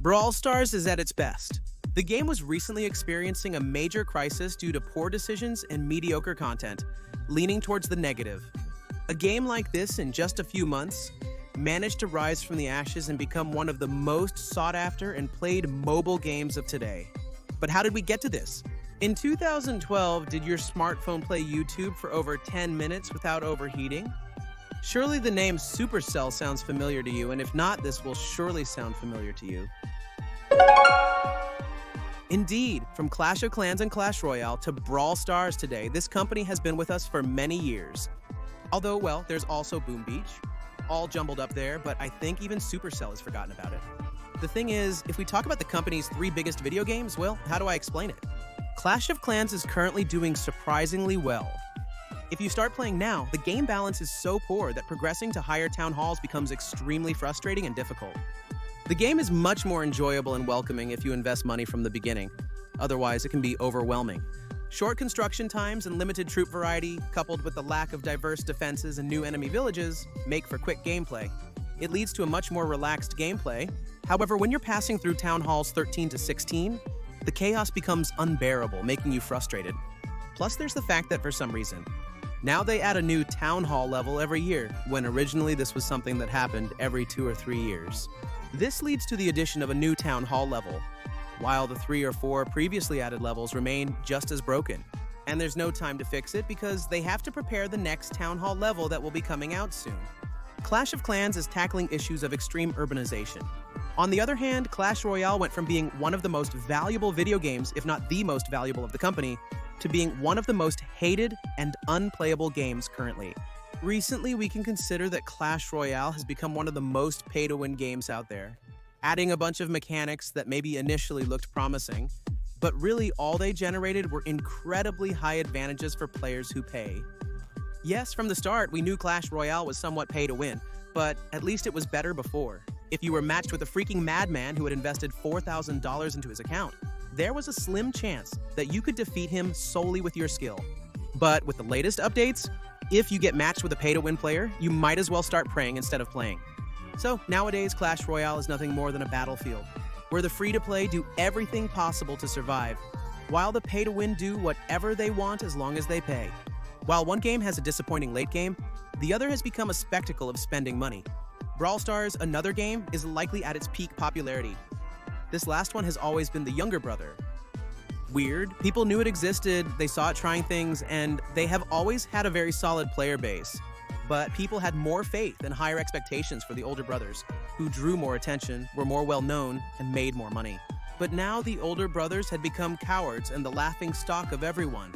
Brawl Stars is at its best. The game was recently experiencing a major crisis due to poor decisions and mediocre content, leaning towards the negative. A game like this, in just a few months, managed to rise from the ashes and become one of the most sought-after and played mobile games of today. But how did we get to this? In 2012, did your smartphone play YouTube for over 10 minutes without overheating? Surely the name Supercell sounds familiar to you, and if not, this will surely sound familiar to you. Indeed, from Clash of Clans and Clash Royale to Brawl Stars today, this company has been with us for many years. Although, well, there's also Boom Beach, all jumbled up there, but I think even Supercell has forgotten about it. The thing is, if we talk about the company's 3 biggest video games, well, how do I explain it? Clash of Clans is currently doing surprisingly well. If you start playing now, the game balance is so poor that progressing to higher town halls becomes extremely frustrating and difficult. The game is much more enjoyable and welcoming if you invest money from the beginning. Otherwise, it can be overwhelming. Short construction times and limited troop variety, coupled with the lack of diverse defenses and new enemy villages, make for quick gameplay. It leads to a much more relaxed gameplay. However, when you're passing through Town Halls 13 to 16, the chaos becomes unbearable, making you frustrated. Plus, there's the fact that for some reason, now they add a new Town Hall level every year, when originally this was something that happened every 2 or 3 years. This leads to the addition of a new Town Hall level, while the 3 or 4 previously added levels remain just as broken. And there's no time to fix it because they have to prepare the next Town Hall level that will be coming out soon. Clash of Clans is tackling issues of extreme urbanization. On the other hand, Clash Royale went from being one of the most valuable video games, if not the most valuable of the company, to being one of the most hated and unplayable games currently. Recently, we can consider that Clash Royale has become one of the most pay-to-win games out there, adding a bunch of mechanics that maybe initially looked promising, but really all they generated were incredibly high advantages for players who pay. Yes, from the start, we knew Clash Royale was somewhat pay-to-win, but at least it was better before. If you were matched with a freaking madman who had invested $4,000 into his account, there was a slim chance that you could defeat him solely with your skill. But with the latest updates, if you get matched with a pay-to-win player, you might as well start praying instead of playing. So nowadays, Clash Royale is nothing more than a battlefield, where the free-to-play do everything possible to survive, while the pay-to-win do whatever they want as long as they pay. While one game has a disappointing late game, the other has become a spectacle of spending money. Brawl Stars, another game, is likely at its peak popularity. This last one has always been the younger brother. Weird, people knew it existed, they saw it trying things, and they have always had a very solid player base. But people had more faith and higher expectations for the older brothers, who drew more attention, were more well-known, and made more money. But now the older brothers had become cowards and the laughing stock of everyone.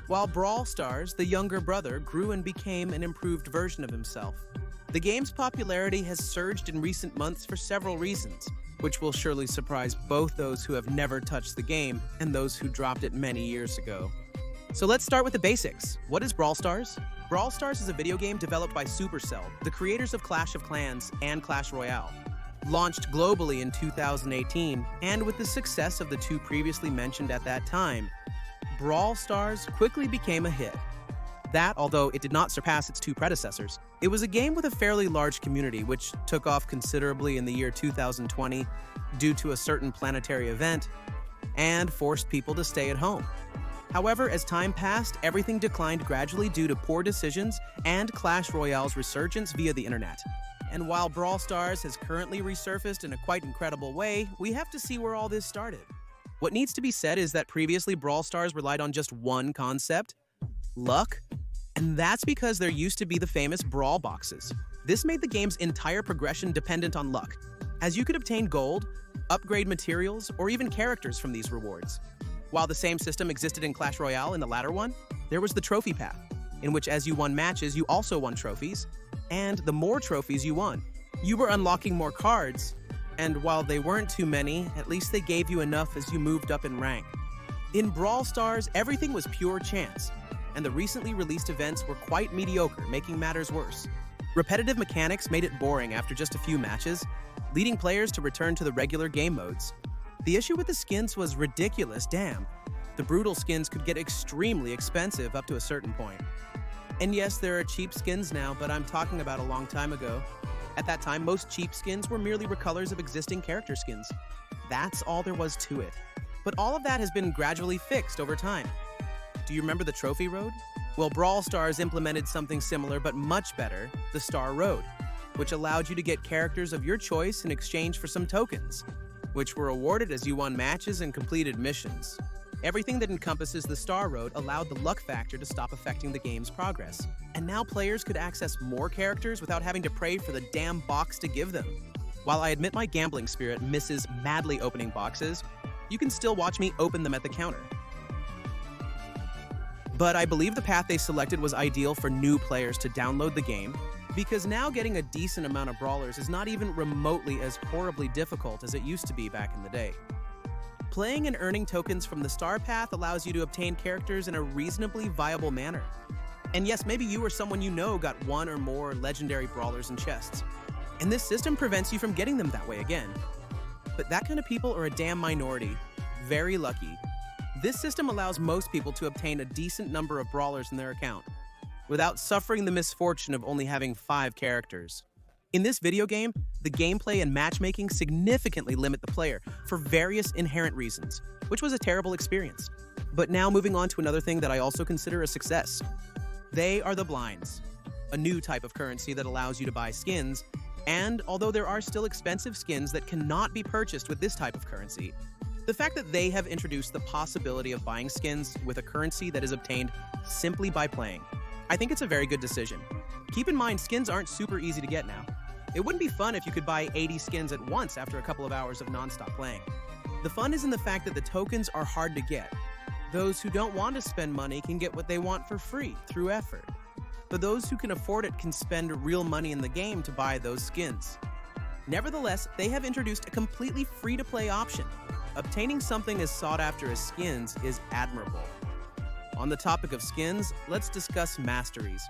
While Brawl Stars, the younger brother, grew and became an improved version of himself. The game's popularity has surged in recent months for several reasons, which will surely surprise both those who have never touched the game and those who dropped it many years ago. So let's start with the basics. What is Brawl Stars? Brawl Stars is a video game developed by Supercell, the creators of Clash of Clans and Clash Royale. Launched globally in 2018, and with the success of the 2 previously mentioned at that time, Brawl Stars quickly became a hit. That, although it did not surpass its 2 predecessors, it was a game with a fairly large community which took off considerably in the year 2020 due to a certain planetary event and forced people to stay at home. However, as time passed, everything declined gradually due to poor decisions and Clash Royale's resurgence via the internet. And while Brawl Stars has currently resurfaced in a quite incredible way, we have to see where all this started. What needs to be said is that previously Brawl Stars relied on just one concept: luck. And that's because there used to be the famous Brawl boxes. This made the game's entire progression dependent on luck, as you could obtain gold, upgrade materials, or even characters from these rewards. While the same system existed in Clash Royale in the latter one, there was the trophy path, in which as you won matches, you also won trophies, and the more trophies you won, you were unlocking more cards, and while they weren't too many, at least they gave you enough as you moved up in rank. In Brawl Stars, everything was pure chance, and the recently released events were quite mediocre, making matters worse. Repetitive mechanics made it boring after just a few matches, leading players to return to the regular game modes. The issue with the skins was ridiculous, damn. The brutal skins could get extremely expensive up to a certain point. And yes, there are cheap skins now, but I'm talking about a long time ago. At that time, most cheap skins were merely recolors of existing character skins. That's all there was to it. But all of that has been gradually fixed over time. Do you remember the Trophy Road? Well, Brawl Stars implemented something similar but much better, the Star Road, which allowed you to get characters of your choice in exchange for some tokens, which were awarded as you won matches and completed missions. Everything that encompasses the Star Road allowed the luck factor to stop affecting the game's progress. And now players could access more characters without having to pray for the damn box to give them. While I admit my gambling spirit misses madly opening boxes, you can still watch me open them at the counter. But I believe the path they selected was ideal for new players to download the game, because now getting a decent amount of brawlers is not even remotely as horribly difficult as it used to be back in the day. Playing and earning tokens from the Star Path allows you to obtain characters in a reasonably viable manner. And yes, maybe you or someone you know got one or more legendary brawlers in chests. And this system prevents you from getting them that way again. But that kind of people are a damn minority. Very lucky. This system allows most people to obtain a decent number of brawlers in their account, without suffering the misfortune of only having 5 characters. In this video game, the gameplay and matchmaking significantly limit the player for various inherent reasons, which was a terrible experience. But now moving on to another thing that I also consider a success. They are the blinds, a new type of currency that allows you to buy skins, and although there are still expensive skins that cannot be purchased with this type of currency, the fact that they have introduced the possibility of buying skins with a currency that is obtained simply by playing, I think it's a very good decision. Keep in mind, skins aren't super easy to get now. It wouldn't be fun if you could buy 80 skins at once after a couple of hours of non-stop playing. The fun is in the fact that the tokens are hard to get. Those who don't want to spend money can get what they want for free through effort. But those who can afford it can spend real money in the game to buy those skins. Nevertheless, they have introduced a completely free-to-play option. Obtaining something as sought after as skins is admirable. On the topic of skins, let's discuss masteries.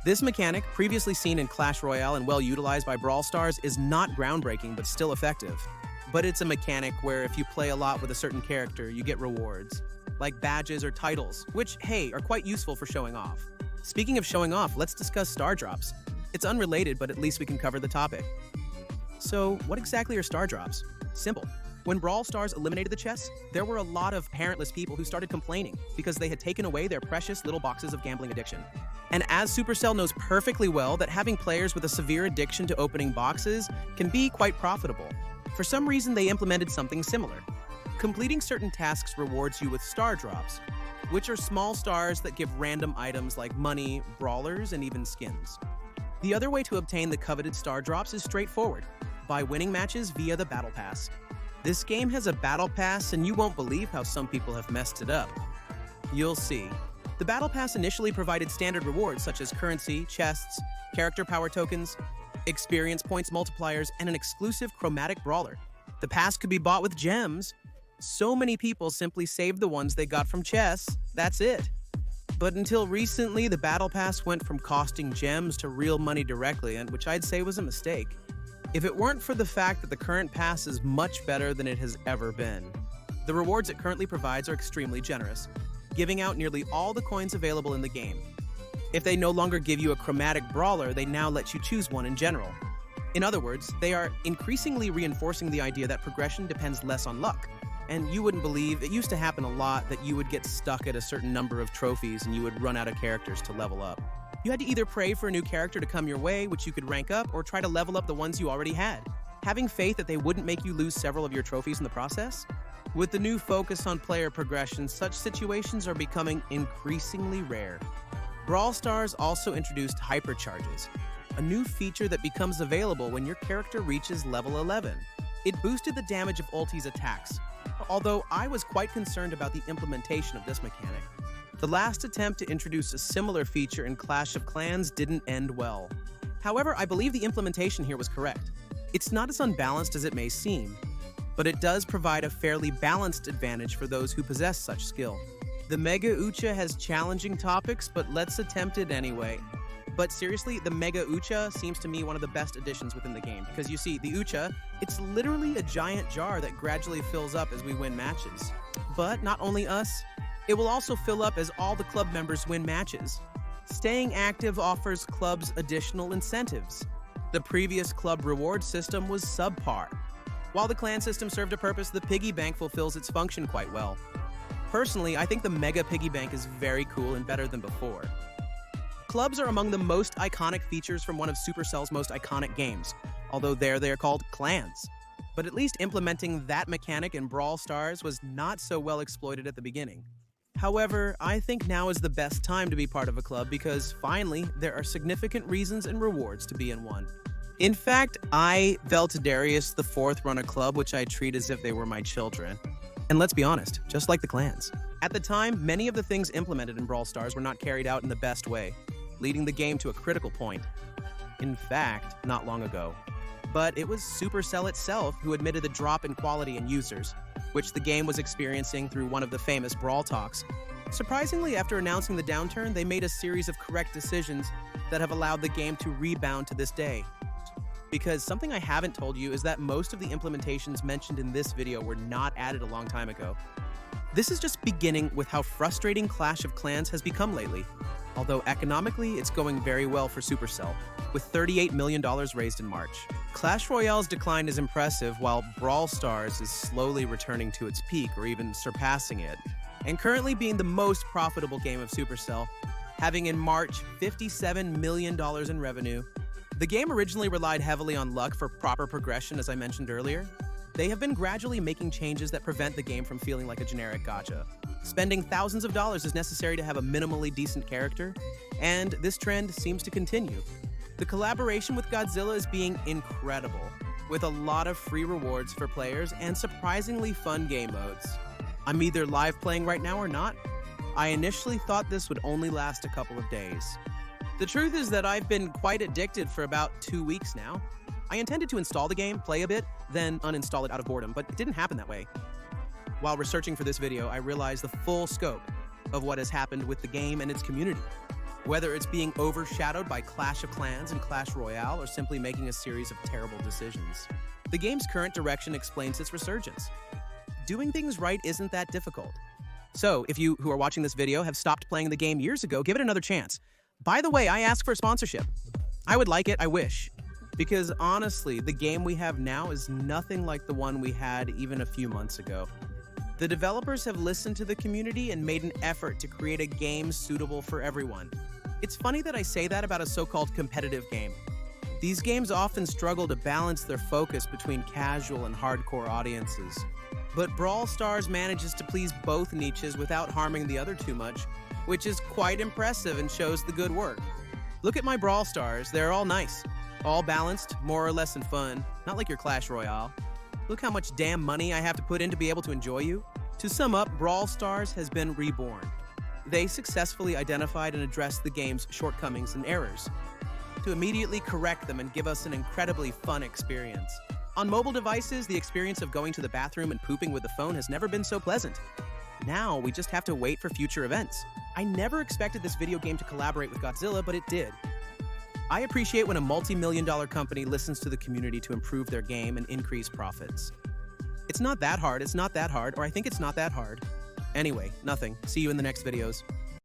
This mechanic, previously seen in Clash Royale and well utilized by Brawl Stars, is not groundbreaking but still effective. But it's a mechanic where if you play a lot with a certain character, you get rewards, like badges or titles, which, hey, are quite useful for showing off. Speaking of showing off, let's discuss star drops. It's unrelated, but at least we can cover the topic. So, what exactly are star drops? Simple. When Brawl Stars eliminated the chests, there were a lot of parentless people who started complaining because they had taken away their precious little boxes of gambling addiction. And as Supercell knows perfectly well that having players with a severe addiction to opening boxes can be quite profitable, for some reason they implemented something similar. Completing certain tasks rewards you with star drops, which are small stars that give random items like money, brawlers, and even skins. The other way to obtain the coveted star drops is straightforward, by winning matches via the Battle Pass. This game has a Battle Pass, and you won't believe how some people have messed it up. You'll see. The Battle Pass initially provided standard rewards such as currency, chests, character power tokens, experience points multipliers, and an exclusive chromatic brawler. The pass could be bought with gems. So many people simply saved the ones they got from chests, that's it. But until recently, the Battle Pass went from costing gems to real money directly, and which I'd say was a mistake. If it weren't for the fact that the current pass is much better than it has ever been. The rewards it currently provides are extremely generous, giving out nearly all the coins available in the game. If they no longer give you a chromatic brawler, they now let you choose one in general. In other words, they are increasingly reinforcing the idea that progression depends less on luck. And you wouldn't believe, it used to happen a lot that you would get stuck at a certain number of trophies and you would run out of characters to level up. You had to either pray for a new character to come your way, which you could rank up, or try to level up the ones you already had, having faith that they wouldn't make you lose several of your trophies in the process. With the new focus on player progression, such situations are becoming increasingly rare. Brawl Stars also introduced hypercharges, a new feature that becomes available when your character reaches level 11. It boosted the damage of ulti's attacks, although I was quite concerned about the implementation of this mechanic. The last attempt to introduce a similar feature in Clash of Clans didn't end well. However, I believe the implementation here was correct. It's not as unbalanced as it may seem, but it does provide a fairly balanced advantage for those who possess such skill. The Mega Ucha has challenging topics, but let's attempt it anyway. But seriously, the Mega Ucha seems to me one of the best additions within the game, because you see, the Ucha, it's literally a giant jar that gradually fills up as we win matches. But not only us, it will also fill up as all the club members win matches. Staying active offers clubs additional incentives. The previous club reward system was subpar. While the clan system served a purpose, the piggy bank fulfills its function quite well. Personally, I think the Mega Piggy Bank is very cool and better than before. Clubs are among the most iconic features from one of Supercell's most iconic games, although there they are called clans. But at least implementing that mechanic in Brawl Stars was not so well exploited at the beginning. However, I think now is the best time to be part of a club because finally, there are significant reasons and rewards to be in one. In fact, I, Veltidarius IV, run a club which I treat as if they were my children. And let's be honest, just like the clans. At the time, many of the things implemented in Brawl Stars were not carried out in the best way, leading the game to a critical point. In fact, not long ago. But it was Supercell itself who admitted the drop in quality in users, which the game was experiencing through one of the famous Brawl talks. Surprisingly, after announcing the downturn, they made a series of correct decisions that have allowed the game to rebound to this day. Because something I haven't told you is that most of the implementations mentioned in this video were not added a long time ago. This is just beginning with how frustrating Clash of Clans has become lately. Although economically, it's going very well for Supercell, with $38 million raised in March. Clash Royale's decline is impressive, while Brawl Stars is slowly returning to its peak or even surpassing it, and currently being the most profitable game of Supercell, having in March $57 million in revenue. The game originally relied heavily on luck for proper progression, as I mentioned earlier. They have been gradually making changes that prevent the game from feeling like a generic gacha. Spending thousands of dollars is necessary to have a minimally decent character, and this trend seems to continue. The collaboration with Godzilla is being incredible, with a lot of free rewards for players and surprisingly fun game modes. I'm either live playing right now or not. I initially thought this would only last a couple of days. The truth is that I've been quite addicted for about 2 weeks now. I intended to install the game, play a bit, then uninstall it out of boredom, but it didn't happen that way. While researching for this video, I realized the full scope of what has happened with the game and its community. Whether it's being overshadowed by Clash of Clans and Clash Royale or simply making a series of terrible decisions. The game's current direction explains its resurgence. Doing things right isn't that difficult. So, if you who are watching this video have stopped playing the game years ago, give it another chance. By the way, I ask for sponsorship. I would like it, I wish. Because honestly, the game we have now is nothing like the one we had even a few months ago. The developers have listened to the community and made an effort to create a game suitable for everyone. It's funny that I say that about a so-called competitive game. These games often struggle to balance their focus between casual and hardcore audiences. But Brawl Stars manages to please both niches without harming the other too much, which is quite impressive and shows the good work. Look at my Brawl Stars, they're all nice. All balanced, more or less in fun, not like your Clash Royale. Look how much damn money I have to put in to be able to enjoy you. To sum up, Brawl Stars has been reborn. They successfully identified and addressed the game's shortcomings and errors, to immediately correct them and give us an incredibly fun experience. On mobile devices, the experience of going to the bathroom and pooping with the phone has never been so pleasant. Now, we just have to wait for future events. I never expected this video game to collaborate with Godzilla, but it did. I appreciate when a multi-million-dollar company listens to the community to improve their game and increase profits. It's not that hard, or I think it's not that hard. Anyway, nothing. See you in the next videos.